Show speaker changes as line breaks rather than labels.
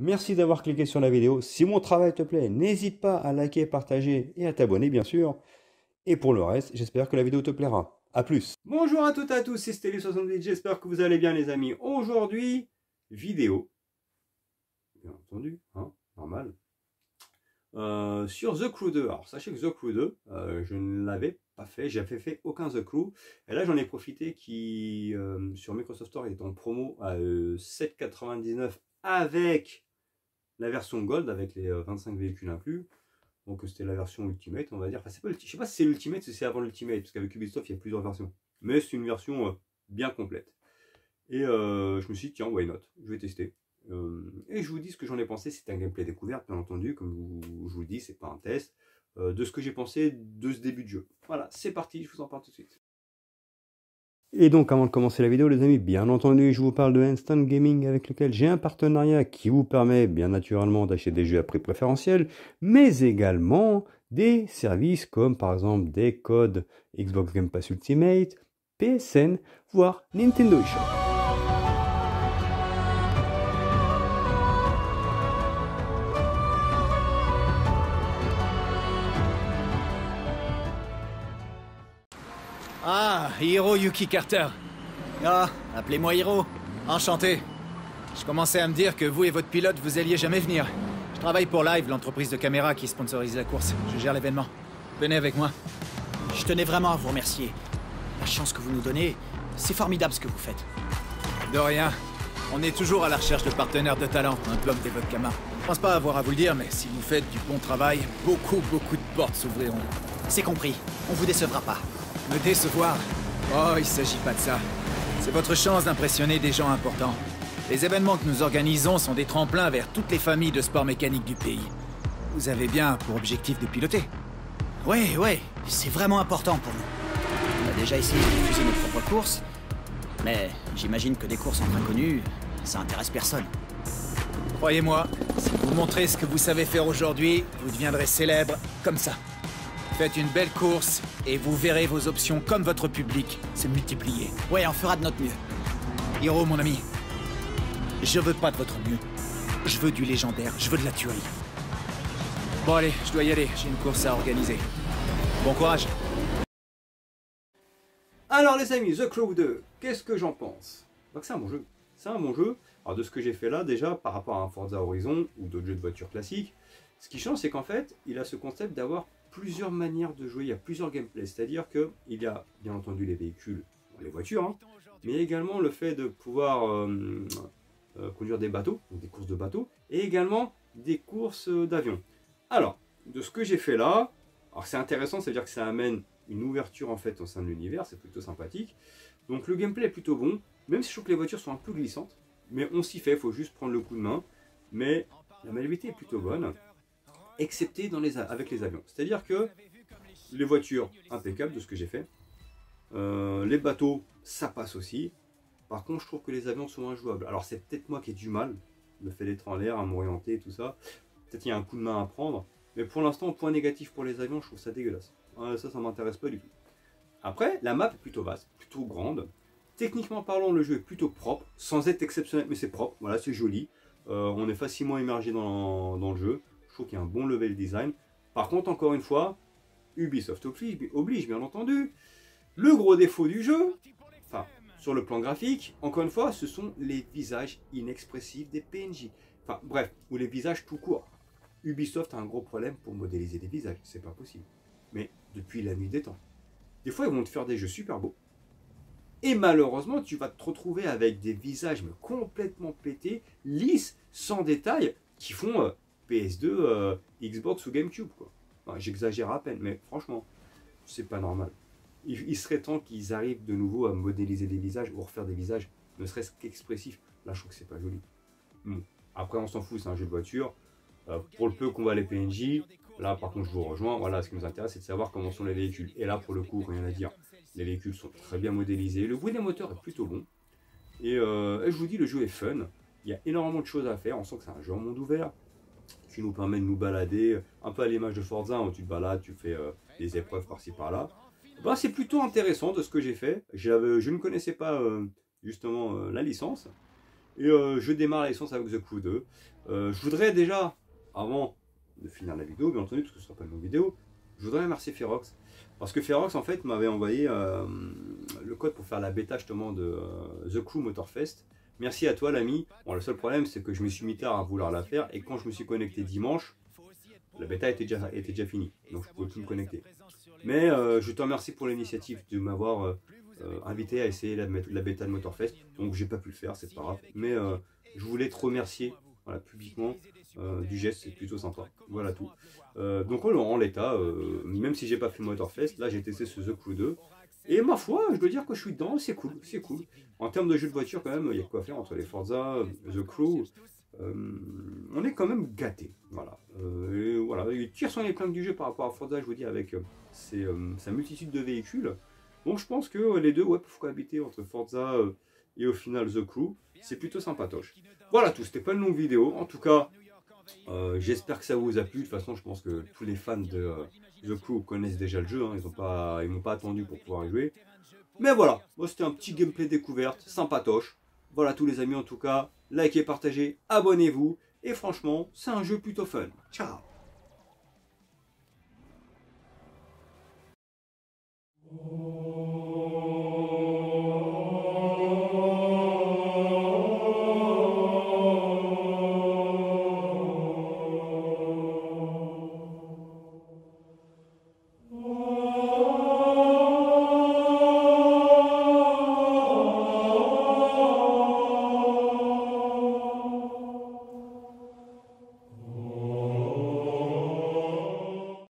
Merci d'avoir cliqué sur la vidéo. Si mon travail te plaît, n'hésite pas à liker, partager et à t'abonner bien sûr. Et pour le reste, j'espère que la vidéo te plaira. A plus. Bonjour à toutes et à tous, c'est Stelly68, j'espère que vous allez bien les amis. Aujourd'hui, vidéo, bien entendu, hein, normal, sur The Crew 2. Alors sachez que The Crew 2, je ne l'avais pas fait, j'avais fait aucun The Crew. Et là j'en ai profité qui, sur Microsoft Store, est en promo à 7,99 avec la version Gold, avec les 25 véhicules inclus. Donc c'était la version Ultimate, on va dire. Enfin, c'est pas, je sais pas si c'est l'Ultimate ou si c'est avant l'Ultimate, parce qu'avec Ubisoft, il y a plusieurs versions. Mais c'est une version bien complète. Et je me suis dit, tiens, why not? Je vais tester. Et je vous dis ce que j'en ai pensé. C'est un gameplay découverte, bien entendu. Comme je vous le dis, c'est pas un test. De ce que j'ai pensé de ce début de jeu. Voilà, c'est parti, je vous en parle tout de suite. Et donc, avant de commencer la vidéo, les amis, bien entendu, je vous parle de Instant Gaming avec lequel j'ai un partenariat qui vous permet, bien naturellement, d'acheter des jeux à prix préférentiel, mais également des services comme, par exemple, des codes Xbox Game Pass Ultimate, PSN, voire Nintendo eShop.
Ah, Hiroyuki Carter.
Ah, appelez-moi Hiro.
Enchanté. Je commençais à me dire que vous et votre pilote, vous alliez jamais venir. Je travaille pour Live, l'entreprise de caméra qui sponsorise la course. Je gère l'événement. Venez avec moi.
Je tenais vraiment à vous remercier. La chance que vous nous donnez, c'est formidable ce que vous faites.
De rien. On est toujours à la recherche de partenaires de talent, un bloc des Vodkamas. Je pense pas avoir à vous le dire, mais si vous faites du bon travail, beaucoup de portes s'ouvriront.
C'est compris. On vous décevra pas.
Me décevoir? Oh, il s'agit pas de ça. C'est votre chance d'impressionner des gens importants. Les événements que nous organisons sont des tremplins vers toutes les familles de sport mécanique du pays. Vous avez bien pour objectif de piloter?
Ouais, c'est vraiment important pour nous. On a déjà essayé de diffuser nos propres courses, mais j'imagine que des courses entre inconnus, ça intéresse personne.
Croyez-moi, si vous montrez ce que vous savez faire aujourd'hui, vous deviendrez célèbre comme ça. Faites une belle course et vous verrez vos options comme votre public se multiplier.
Ouais, on fera de notre mieux.
Hiro, mon ami, je veux pas de votre mieux. Je veux du légendaire, je veux de la tuerie. Bon allez, je dois y aller, j'ai une course à organiser. Bon courage.
Alors les amis, The Crew 2, qu'est-ce que j'en pense? Donc c'est un bon jeu. C'est un bon jeu. Alors de ce que j'ai fait là, déjà, par rapport à un Forza Horizon ou d'autres jeux de voiture classiques, ce qui change, c'est qu'en fait, il a ce concept d'avoir plusieurs manières de jouer, il y a plusieurs gameplays, c'est-à-dire qu'il y a bien entendu les véhicules, les voitures, hein, mais également le fait de pouvoir conduire des bateaux, donc des courses de bateaux, et également des courses d'avions. Alors, de ce que j'ai fait là, alors c'est intéressant, c'est-à-dire que ça amène une ouverture en fait au sein de l'univers, c'est plutôt sympathique. Donc le gameplay est plutôt bon, même si je trouve que les voitures sont un peu glissantes, mais on s'y fait, il faut juste prendre le coup de main, mais la maniabilité est plutôt bonne. Excepté avec les avions. C'est-à-dire que les voitures, impeccables de ce que j'ai fait. Les bateaux, ça passe aussi. Par contre, je trouve que les avions sont injouables. Alors c'est peut-être moi qui ai du mal, le fait d'être en l'air, à m'orienter et tout ça. Peut-être qu'il y a un coup de main à prendre. Mais pour l'instant, point négatif pour les avions, je trouve ça dégueulasse. Ça m'intéresse pas du tout. Après, la map est plutôt vaste, plutôt grande. Techniquement parlant, le jeu est plutôt propre, sans être exceptionnel, mais c'est propre. Voilà, c'est joli. On est facilement immergé dans le jeu. Je trouve qu'il y a un bon level design. Par contre, encore une fois, Ubisoft oblige, bien entendu. Le gros défaut du jeu, enfin, sur le plan graphique, encore une fois, ce sont les visages inexpressifs des PNJ. Enfin, bref, ou les visages tout court. Ubisoft a un gros problème pour modéliser des visages, c'est pas possible. Mais depuis la nuit des temps. Des fois, ils vont te faire des jeux super beaux. Et malheureusement, tu vas te retrouver avec des visages mais complètement pétés, lisses, sans détails, qui font PS2, Xbox ou GameCube, quoi. Enfin, j'exagère à peine, mais franchement, c'est pas normal. Il serait temps qu'ils arrivent de nouveau à modéliser des visages ou refaire des visages, ne serait-ce qu'expressifs. Là, je trouve que c'est pas joli. Bon. Après, on s'en fout, c'est un jeu de voiture. Pour le peu qu'on voit les PNJ, là, par contre, je vous rejoins. Voilà, ce qui nous intéresse, c'est de savoir comment sont les véhicules. Et là, pour le coup, rien à dire. Les véhicules sont très bien modélisés. Le bruit des moteurs est plutôt bon. Et je vous dis, le jeu est fun. Il y a énormément de choses à faire. On sent que c'est un jeu en monde ouvert qui nous permet de nous balader, un peu à l'image de Forza, où tu te balades, tu fais des épreuves par-ci par-là. Ben, c'est plutôt intéressant de ce que j'ai fait. Je ne connaissais pas justement la licence. Et je démarre la licence avec The Crew 2. Je voudrais déjà, avant de finir la vidéo, bien entendu, parce que ce ne sera pas une longue vidéo, je voudrais remercier Ferox. Parce que Ferox, en fait, m'avait envoyé le code pour faire la bêta justement de The Crew Motorfest. Merci à toi, l'ami. Bon, le seul problème, c'est que je me suis mis tard à vouloir la faire. Et quand je me suis connecté dimanche, la bêta était déjà finie. Donc, je ne pouvais plus me connecter. Mais je te remercie pour l'initiative de m'avoir invité à essayer la bêta de Motorfest. Donc, j'ai pas pu le faire, c'est pas grave. Mais je voulais te remercier voilà, publiquement du geste, c'est plutôt sympa. Voilà tout. Donc, en l'état, même si j'ai pas fait Motorfest, là, j'ai testé ce The Crew 2. Et ma foi, je dois dire que je suis dedans, c'est cool, c'est cool. En termes de jeu de voiture, quand même, il y a quoi faire entre les Forza, The Crew. On est quand même gâté, voilà. Et voilà, il tire sur les épingle du jeu par rapport à Forza, je vous dis, avec sa multitude de véhicules. Donc je pense que les deux, ouais, peuvent cohabiter entre Forza et au final The Crew. C'est plutôt sympatoche. Voilà tout, c'était pas une longue vidéo. En tout cas, j'espère que ça vous a plu. De toute façon, je pense que tous les fans de The Crew connaissent déjà le jeu. Hein. Ils m'ont pas attendu pour pouvoir y jouer. Mais voilà, moi c'était un petit gameplay découverte, sympatoche. Voilà tous les amis, en tout cas, likez, partagez, abonnez-vous. Et franchement, c'est un jeu plutôt fun. Ciao! Oh.